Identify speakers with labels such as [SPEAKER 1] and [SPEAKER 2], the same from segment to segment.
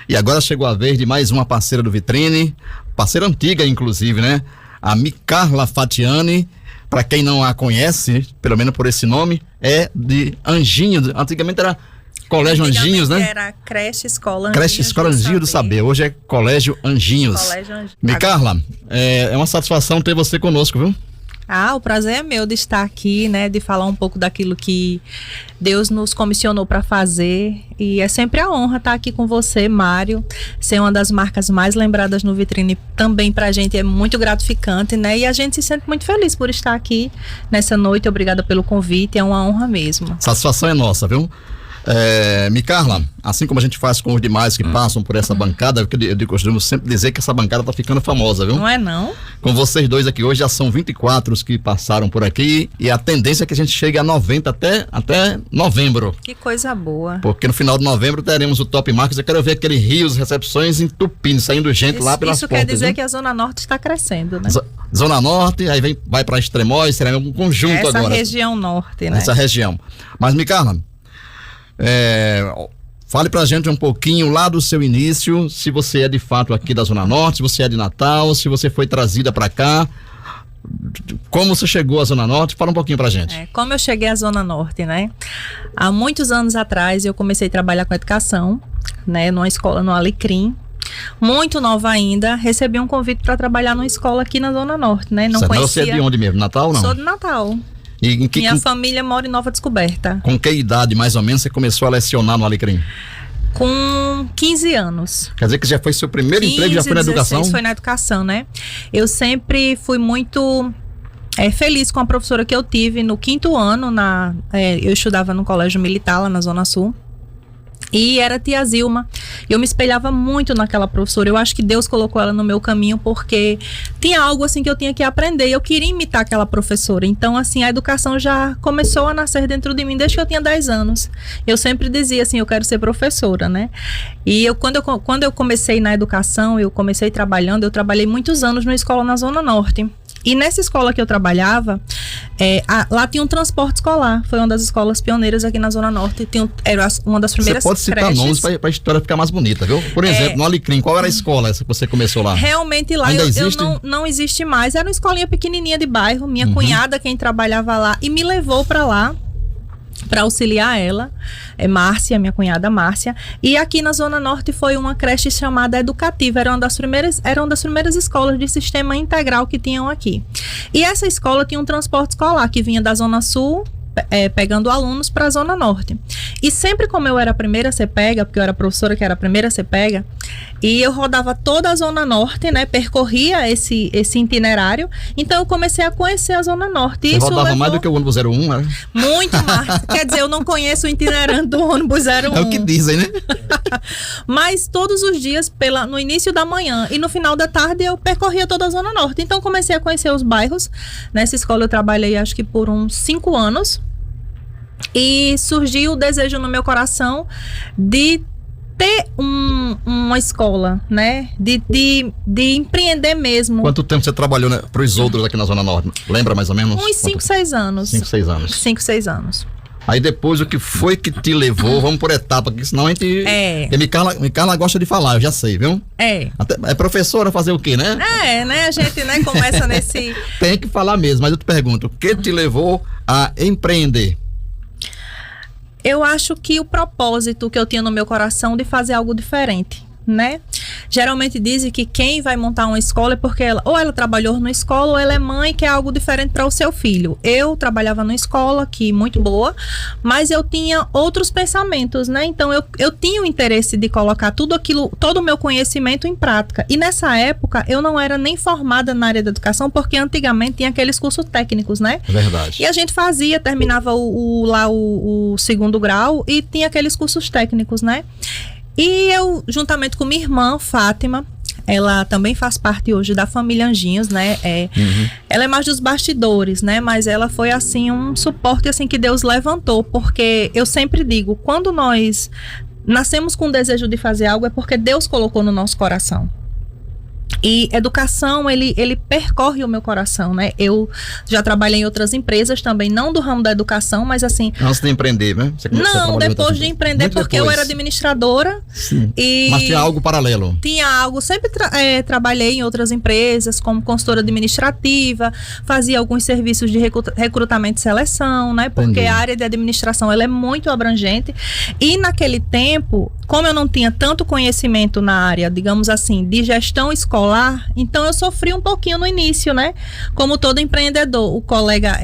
[SPEAKER 1] E agora chegou a vez de mais uma parceira do Vitrine, parceira antiga inclusive, né? A Micarla Fatiani, para quem não a conhece, pelo menos por esse nome, é de Anjinhos. Antigamente era Colégio Anjinhos, né?
[SPEAKER 2] Era Creche Escola Anjinhos.
[SPEAKER 1] Creche Escola Anjinhos do Saber. Hoje é Colégio Anjinhos.
[SPEAKER 2] Colégio Anjinhos.
[SPEAKER 1] Micarla, é uma satisfação ter você conosco, viu?
[SPEAKER 2] O prazer é meu de estar aqui, né? De falar um pouco daquilo que Deus nos comissionou para fazer. E é sempre a honra estar aqui com você, Mário. Ser uma das marcas mais lembradas no Vitrine também pra gente é muito gratificante, né? E a gente se sente muito feliz por estar aqui nessa noite. Obrigada pelo convite, é uma honra mesmo.
[SPEAKER 1] Satisfação é nossa, viu? Micarla, assim como a gente faz com os demais que passam por essa bancada, eu costumo sempre dizer que essa bancada tá ficando famosa, viu?
[SPEAKER 2] Não é não?
[SPEAKER 1] Com vocês dois aqui hoje, já são 24 os que passaram por aqui, e a tendência é que a gente chegue a 90 até novembro.
[SPEAKER 2] Que coisa boa.
[SPEAKER 1] Porque no final de novembro teremos o Top Marcas. Eu quero ver aquele rios, recepções entupindo, saindo gente lá pelas portas.
[SPEAKER 2] Isso quer dizer,
[SPEAKER 1] né?
[SPEAKER 2] que a Zona Norte está crescendo, né?
[SPEAKER 1] Zona Norte, aí vai para Extremóis, será um conjunto
[SPEAKER 2] essa
[SPEAKER 1] agora.
[SPEAKER 2] Essa região norte, né?
[SPEAKER 1] Essa região. Mas, Micarla, fale pra gente um pouquinho lá do seu início, se você é de fato aqui da Zona Norte, se você é de Natal, se você foi trazida pra cá, como você chegou à Zona Norte, fala um pouquinho pra gente.
[SPEAKER 2] Como eu cheguei à Zona Norte, né? Há muitos anos atrás eu comecei a trabalhar com educação, né? Numa escola no Alecrim. Muito nova ainda, recebi um convite para trabalhar numa escola aqui na Zona Norte, né? Não conhecia.
[SPEAKER 1] Você é de onde mesmo? Natal ou não?
[SPEAKER 2] Sou de Natal. Minha família mora em Nova Descoberta.
[SPEAKER 1] Com que idade, mais ou menos, você começou a lecionar no Alecrim?
[SPEAKER 2] Com 15 anos.
[SPEAKER 1] Quer dizer que já foi seu primeiro emprego, já foi na educação?
[SPEAKER 2] Foi na educação, né? Eu sempre fui muito feliz com a professora que eu tive no 5º ano. Eu estudava no Colégio Militar, lá na Zona Sul. E era tia Zilma. Eu me espelhava muito naquela professora. Eu acho que Deus colocou ela no meu caminho porque tinha algo assim que eu tinha que aprender. Eu queria imitar aquela professora. Então, assim, a educação já começou a nascer dentro de mim desde que eu tinha 10 anos. Eu sempre dizia assim, eu quero ser professora, né? E quando eu comecei na educação, eu comecei trabalhando, eu trabalhei muitos anos numa escola na Zona Norte. E nessa escola que eu trabalhava, lá tinha um transporte escolar. Foi uma das escolas pioneiras aqui na Zona Norte. Era uma das primeiras creches.
[SPEAKER 1] Você pode citar nomes para a história ficar mais bonita, viu? Por exemplo, no Alecrim, qual era a escola essa que você começou lá?
[SPEAKER 2] Realmente lá
[SPEAKER 1] ainda existe?
[SPEAKER 2] Não existe mais. Era uma escolinha pequenininha de bairro. Minha cunhada, quem trabalhava lá, e me levou para lá para auxiliar ela, Márcia, minha cunhada Márcia. E aqui na Zona Norte foi uma creche chamada Educativa, era uma das primeiras escolas de sistema integral que tinham aqui. E essa escola tinha um transporte escolar que vinha da Zona Sul, pegando alunos para a Zona Norte. E sempre como eu era a primeira a ser pega, porque eu era a professora que era a primeira a ser pega, e eu rodava toda a Zona Norte, né? Percorria esse itinerário. Então eu comecei a conhecer a Zona Norte.
[SPEAKER 1] Você rodava mais do que o ônibus 01, né?
[SPEAKER 2] Muito mais. Quer dizer, eu não conheço o itinerante do ônibus 01.
[SPEAKER 1] É o que dizem, né?
[SPEAKER 2] Mas todos os dias, no início da manhã e no final da tarde, eu percorria toda a Zona Norte. Então comecei a conhecer os bairros. Nessa escola eu trabalhei acho que por uns 5 anos. E surgiu o desejo no meu coração de ter uma escola, né? De empreender mesmo.
[SPEAKER 1] Quanto tempo você trabalhou, né, para os outros aqui na Zona Norte? Lembra mais ou menos?
[SPEAKER 2] Uns 5, 6 anos.
[SPEAKER 1] 5, 6 anos.
[SPEAKER 2] 5, 6 anos.
[SPEAKER 1] Aí depois o que foi que te levou? Vamos por etapa, porque senão a gente... Porque Micarla gosta de falar, eu já sei, viu? É professora fazer o quê, né?
[SPEAKER 2] Né? A gente, né, começa nesse...
[SPEAKER 1] Tem que falar mesmo, mas eu te pergunto, o que te levou a empreender?
[SPEAKER 2] Eu acho que o propósito que eu tinha no meu coração de fazer algo diferente, né? Geralmente dizem que quem vai montar uma escola é porque ela trabalhou numa escola ou ela é mãe e quer algo diferente para o seu filho. Eu trabalhava numa escola que muito boa, mas eu tinha outros pensamentos, né? Então eu tinha o interesse de colocar todo o meu conhecimento em prática. E nessa época eu não era nem formada na área da educação, porque antigamente tinha aqueles cursos técnicos, né?
[SPEAKER 1] Verdade.
[SPEAKER 2] E a gente terminava o 2º grau e tinha aqueles cursos técnicos, né? E eu, juntamente com minha irmã, Fátima, ela também faz parte hoje da família Anjinhos, né? Ela é mais dos bastidores, né? Mas ela foi, assim, um suporte, assim, que Deus levantou. Porque eu sempre digo, quando nós nascemos com o desejo de fazer algo, é porque Deus colocou no nosso coração. E educação, ele percorre o meu coração, né? Eu já trabalhei em outras empresas também, não do ramo da educação, mas assim...
[SPEAKER 1] Antes de empreender, né?
[SPEAKER 2] Não, depois de empreender, porque eu era administradora.
[SPEAKER 1] Sim.
[SPEAKER 2] E
[SPEAKER 1] mas tinha algo paralelo?
[SPEAKER 2] Tinha algo, sempre trabalhei em outras empresas, como consultora administrativa, fazia alguns serviços de recrutamento e seleção, né? Porque
[SPEAKER 1] Entendi.
[SPEAKER 2] a área de administração, ela é muito abrangente. E naquele tempo, como eu não tinha tanto conhecimento na área, digamos assim, de gestão escolar, então eu sofri um pouquinho no início, né? Como todo empreendedor. O colega,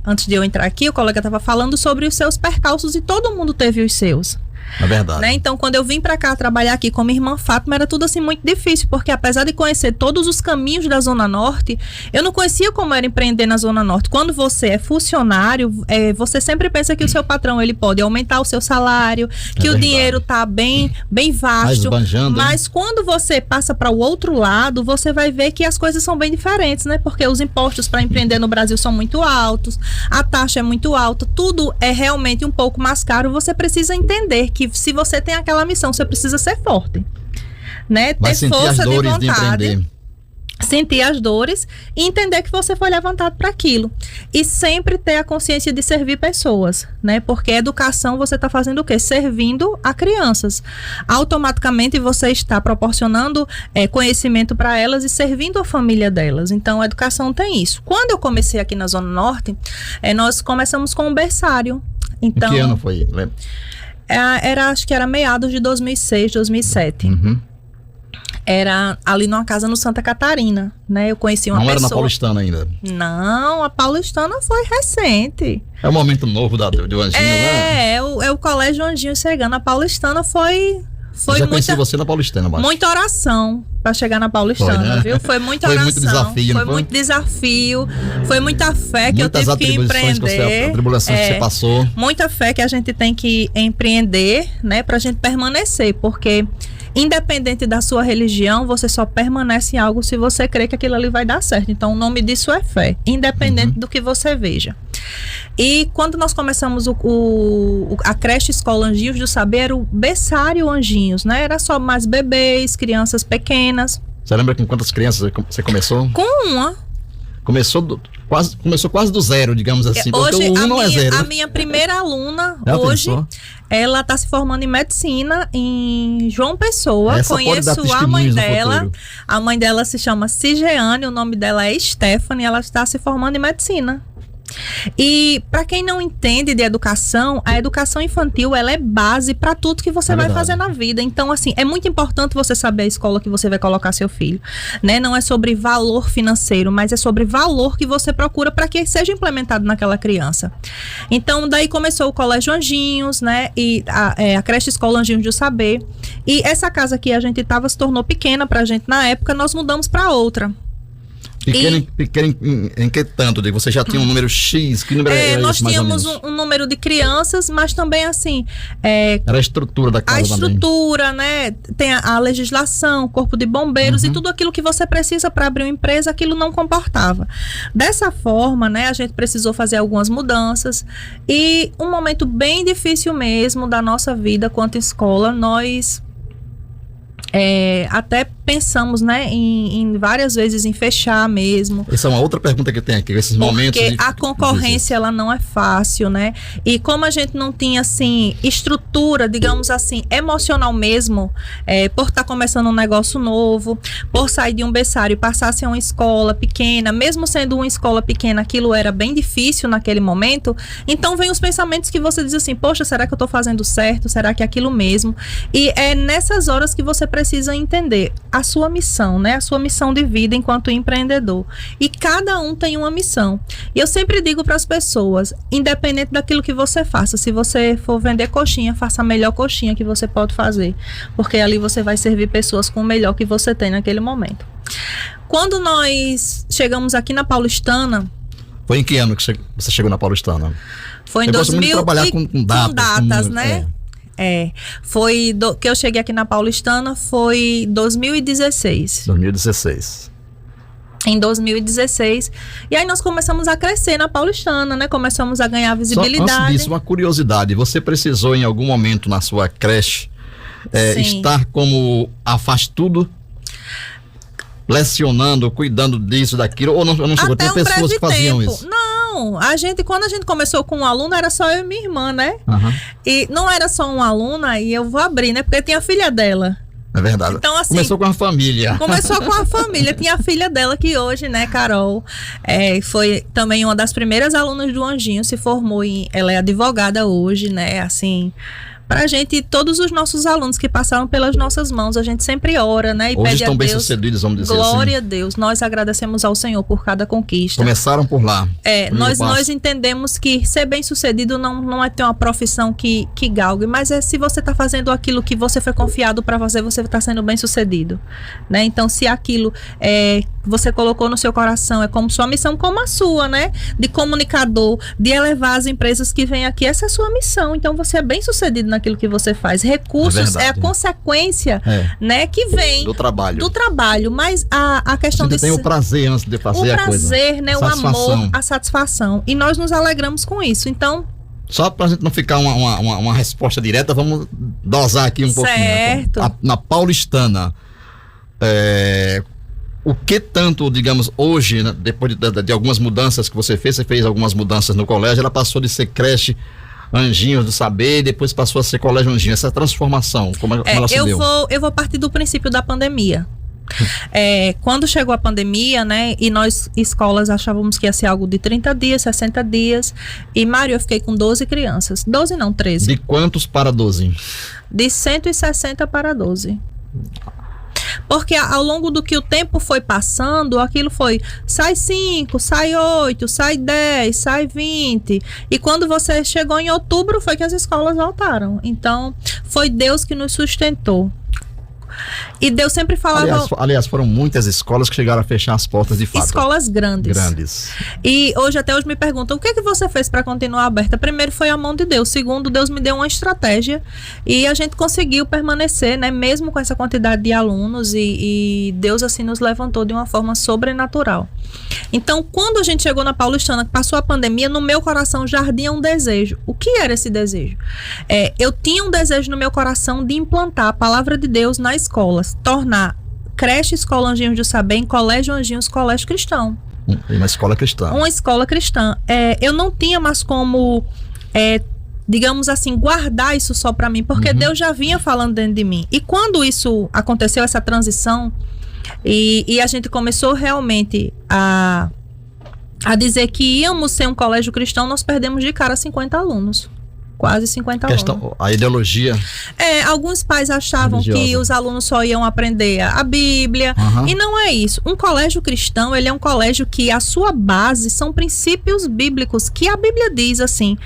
[SPEAKER 2] antes de eu entrar aqui, o colega estava falando sobre os seus percalços e todo mundo teve os seus.
[SPEAKER 1] É verdade.
[SPEAKER 2] Né? Então, quando eu vim pra cá trabalhar aqui com minha irmã Fátima, era tudo assim muito difícil, porque apesar de conhecer todos os caminhos da Zona Norte, eu não conhecia como era empreender na Zona Norte. Quando você é funcionário, você sempre pensa que o seu patrão ele pode aumentar o seu salário, que o dinheiro tá bem vasto. Mas quando você passa para o outro lado, você vai ver que as coisas são bem diferentes, né? Porque os impostos para empreender no Brasil são muito altos, a taxa é muito alta, tudo é realmente um pouco mais caro. Você precisa entender que se você tem aquela missão, você precisa ser forte, né?
[SPEAKER 1] Vai
[SPEAKER 2] ter força de
[SPEAKER 1] vontade,
[SPEAKER 2] sentir as dores e entender que você foi levantado para aquilo. E sempre ter a consciência de servir pessoas, né? Porque educação você está fazendo o quê? Servindo a crianças. Automaticamente você está proporcionando conhecimento para elas e servindo a família delas. Então a educação tem isso. Quando eu comecei aqui na Zona Norte, nós começamos com um berçário. Então,
[SPEAKER 1] em que ano foi? Lembra?
[SPEAKER 2] Acho que era meados de 2006, 2007.
[SPEAKER 1] Uhum.
[SPEAKER 2] Era ali numa casa no Santa Catarina, né? Eu conheci uma pessoa...
[SPEAKER 1] Não era na Paulistana ainda?
[SPEAKER 2] Não, a Paulistana foi recente.
[SPEAKER 1] É o momento novo do Anjinho, né?
[SPEAKER 2] É o Colégio Anjinho chegando. A Paulistana foi
[SPEAKER 1] eu já conheci você na Paulistana, mas...
[SPEAKER 2] Muita oração para chegar na Paulistana,
[SPEAKER 1] foi, né?
[SPEAKER 2] viu? Foi muita
[SPEAKER 1] foi
[SPEAKER 2] oração.
[SPEAKER 1] Muito desafio,
[SPEAKER 2] foi muito desafio. Foi muita fé que
[SPEAKER 1] muitas
[SPEAKER 2] eu tive que empreender.
[SPEAKER 1] Atribulações que você passou.
[SPEAKER 2] Muita fé que a gente tem que empreender, né? Pra gente permanecer, porque... Independente da sua religião, você só permanece em algo se você crê que aquilo ali vai dar certo. Então, o nome disso é fé, independente do que você veja. E quando nós começamos a creche escola Anjinhos do Saber, era o berçário Anjinhos, né? Era só mais bebês, crianças pequenas.
[SPEAKER 1] Você lembra com quantas crianças você começou?
[SPEAKER 2] Com uma.
[SPEAKER 1] Começou quase do zero, digamos assim.
[SPEAKER 2] Hoje,
[SPEAKER 1] não é zero.
[SPEAKER 2] A minha primeira aluna, hoje, ela está se formando em medicina em João Pessoa.
[SPEAKER 1] Essa
[SPEAKER 2] conheço a mãe dela. A mãe dela se chama Cigeane, o nome dela é Stephanie, ela está se formando em medicina. E para quem não entende de educação, a educação infantil ela é base para tudo que você vai fazer na vida. Então, assim, é muito importante você saber a escola que você vai colocar seu filho, né? Não é sobre valor financeiro, mas é sobre valor que você procura para que seja implementado naquela criança. Então, daí começou o Colégio Anjinhos, né? E a creche escola Anjinhos do Saber. E essa casa que a gente estava se tornou pequena pra gente na época, nós mudamos para outra.
[SPEAKER 1] Pequeno em que tanto? Você já tinha um número X? Que número era
[SPEAKER 2] nós
[SPEAKER 1] esse, mais
[SPEAKER 2] tínhamos um número de crianças, mas também assim...
[SPEAKER 1] era a estrutura da casa também. A
[SPEAKER 2] estrutura, né? Tem a legislação, o corpo de bombeiros e tudo aquilo que você precisa para abrir uma empresa, aquilo não comportava. Dessa forma, né? A gente precisou fazer algumas mudanças e um momento bem difícil mesmo da nossa vida quanto escola, nós... até pensamos, né, em várias vezes em fechar mesmo.
[SPEAKER 1] Essa é uma outra pergunta que eu tenho aqui, esses momentos.
[SPEAKER 2] Porque a concorrência, ela não é fácil, né? E como a gente não tinha, assim, estrutura, digamos assim, emocional mesmo, por estar começando um negócio novo, por sair de um berçário e passar a ser uma escola pequena, mesmo sendo uma escola pequena, aquilo era bem difícil naquele momento, então vem os pensamentos que você diz assim, poxa, será que eu tô fazendo certo? Será que é aquilo mesmo? E é nessas horas que você precisa entender a sua missão, né? A sua missão de vida enquanto empreendedor. E cada um tem uma missão. E eu sempre digo para as pessoas, independente daquilo que você faça, se você for vender coxinha, faça a melhor coxinha que você pode fazer. Porque ali você vai servir pessoas com o melhor que você tem naquele momento. Quando nós chegamos aqui na Paulistana...
[SPEAKER 1] Foi em que ano que você chegou na Paulistana?
[SPEAKER 2] Foi em 2000
[SPEAKER 1] trabalhar com
[SPEAKER 2] datas, né? Foi que eu cheguei aqui na Paulistana foi 2016.
[SPEAKER 1] 2016.
[SPEAKER 2] Em 2016. E aí nós começamos a crescer na Paulistana, né? Começamos a ganhar visibilidade.
[SPEAKER 1] Antes disso, uma curiosidade. Você precisou em algum momento na sua creche estar como a faz tudo? lecionando, cuidando disso, daquilo, ou não chegou?
[SPEAKER 2] Até
[SPEAKER 1] Tinha pessoas que faziam isso.
[SPEAKER 2] Não, quando a gente começou com um aluno, era só eu e minha irmã, né?
[SPEAKER 1] Aham.
[SPEAKER 2] E não era só uma aluna, e eu vou abrir, né? Porque tinha a filha dela.
[SPEAKER 1] É verdade.
[SPEAKER 2] Então, assim,
[SPEAKER 1] começou com a família.
[SPEAKER 2] Começou com a família. Tinha a filha dela que hoje, né, Carol, foi também uma das primeiras alunas do Anjinho, se formou ela é advogada hoje, né, assim... Pra gente, todos os nossos alunos que passaram pelas nossas mãos, a gente sempre ora, né? E
[SPEAKER 1] hoje
[SPEAKER 2] pede
[SPEAKER 1] estão
[SPEAKER 2] a Deus,
[SPEAKER 1] bem-sucedidos, vamos dizer
[SPEAKER 2] glória
[SPEAKER 1] assim.
[SPEAKER 2] a Deus. Nós agradecemos ao Senhor por cada conquista.
[SPEAKER 1] Começaram por lá.
[SPEAKER 2] Nós entendemos que ser bem-sucedido não é ter uma profissão que galgue, mas se você está fazendo aquilo que você foi confiado para fazer, você está sendo bem-sucedido, né? Então, se aquilo você colocou no seu coração, é como sua missão, como a sua, né? De comunicador, de elevar as empresas que vêm aqui, essa é a sua missão. Então, você é bem-sucedido naquilo que você faz. Recursos é a consequência, né? Que vem
[SPEAKER 1] do trabalho.
[SPEAKER 2] Mas a questão
[SPEAKER 1] de... Você tem o prazer antes de fazer a coisa.
[SPEAKER 2] O prazer, né? O amor, a satisfação. E nós nos alegramos com isso. Então...
[SPEAKER 1] Só pra gente não ficar uma resposta direta, vamos dosar aqui um pouquinho.
[SPEAKER 2] Certo.
[SPEAKER 1] Na Paulistana, o que tanto, digamos, hoje, né, depois de algumas mudanças que você fez algumas mudanças no colégio, ela passou de ser creche Anjinhos do Saber, depois passou a ser Colégio Anjinho. Essa transformação, como ela se deu?
[SPEAKER 2] Eu vou partir do princípio da pandemia. Quando chegou a pandemia, né, e nós, escolas, achávamos que ia ser algo de 30 dias, 60 dias, e Mário, eu fiquei com 12 crianças. 12 não, 13.
[SPEAKER 1] De quantos para 12?
[SPEAKER 2] De 160 para 12. Porque ao longo do que o tempo foi passando, aquilo foi, sai 5, sai 8, sai 10, sai 20. E quando você chegou em outubro, foi que as escolas voltaram. Então, foi Deus que nos sustentou. E Deus sempre falava...
[SPEAKER 1] Aliás, foram muitas escolas que chegaram a fechar as portas de fato.
[SPEAKER 2] Escolas grandes. E hoje me perguntam, o que você fez para continuar aberta? Primeiro foi a mão de Deus. Segundo, Deus me deu uma estratégia e a gente conseguiu permanecer, né? Mesmo com essa quantidade de alunos e Deus assim nos levantou de uma forma sobrenatural. Então, quando a gente chegou na Paulistana, que passou a pandemia, no meu coração já ardia um desejo. O que era esse desejo? Eu tinha um desejo no meu coração de implantar a palavra de Deus na escola, tornar creche Escola Anjinhos do Saber em Colégio Anjinhos Colégio Cristão.
[SPEAKER 1] Uma escola cristã.
[SPEAKER 2] Uma escola cristã. Eu não tinha mais como, digamos assim, guardar isso só para mim, porque Deus já vinha falando dentro de mim. E quando isso aconteceu, essa transição, e a gente começou realmente a dizer que íamos ser um colégio cristão, nós perdemos de cara 50 alunos. Quase 50 alunos.
[SPEAKER 1] A ideologia.
[SPEAKER 2] Alguns pais achavam religiosa, que os alunos só iam aprender a Bíblia. E não é isso. Um colégio cristão, ele é um colégio que a sua base são princípios bíblicos, que a Bíblia diz assim.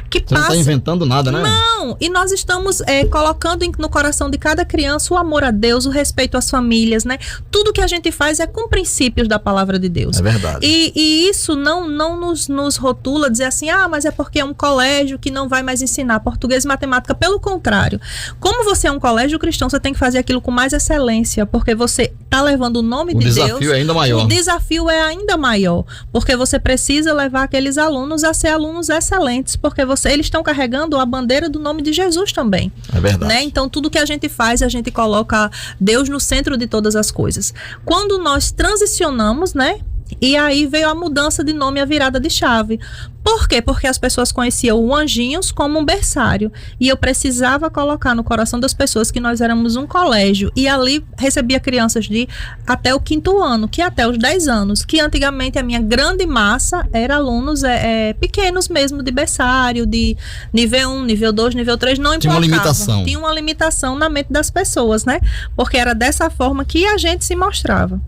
[SPEAKER 2] Que
[SPEAKER 1] você não está inventando nada, né?
[SPEAKER 2] Não. E nós estamos colocando no coração de cada criança o amor a Deus, o respeito às famílias, né? Tudo que a gente faz é com princípios da palavra de Deus.
[SPEAKER 1] É verdade.
[SPEAKER 2] E isso não nos rotula dizer assim, mas é porque é um colégio que não vai mais ensinar português e matemática. Pelo contrário, como você é um colégio cristão, você tem que fazer aquilo com mais excelência, porque você está levando o nome de Deus. O
[SPEAKER 1] desafio é ainda maior.
[SPEAKER 2] O desafio é ainda maior, porque você precisa levar aqueles alunos a ser alunos excelentes, porque eles estão carregando a bandeira do nome de Jesus também.
[SPEAKER 1] É verdade.
[SPEAKER 2] Né? Então, tudo que a gente faz, a gente coloca Deus no centro de todas as coisas. Quando nós transicionamos, né? E aí veio a mudança de nome, a virada de chave. Por quê? Porque as pessoas conheciam o Anjinhos como um berçário. E eu precisava colocar no coração das pessoas que nós éramos um colégio. E ali recebia crianças de até o 5º ano, que até os 10 anos. Que antigamente a minha grande massa era alunos pequenos mesmo, de berçário, de nível 1, nível 2, nível 3, não importava.
[SPEAKER 1] Tinha uma limitação
[SPEAKER 2] na mente das pessoas, né? Porque era dessa forma que a gente se mostrava.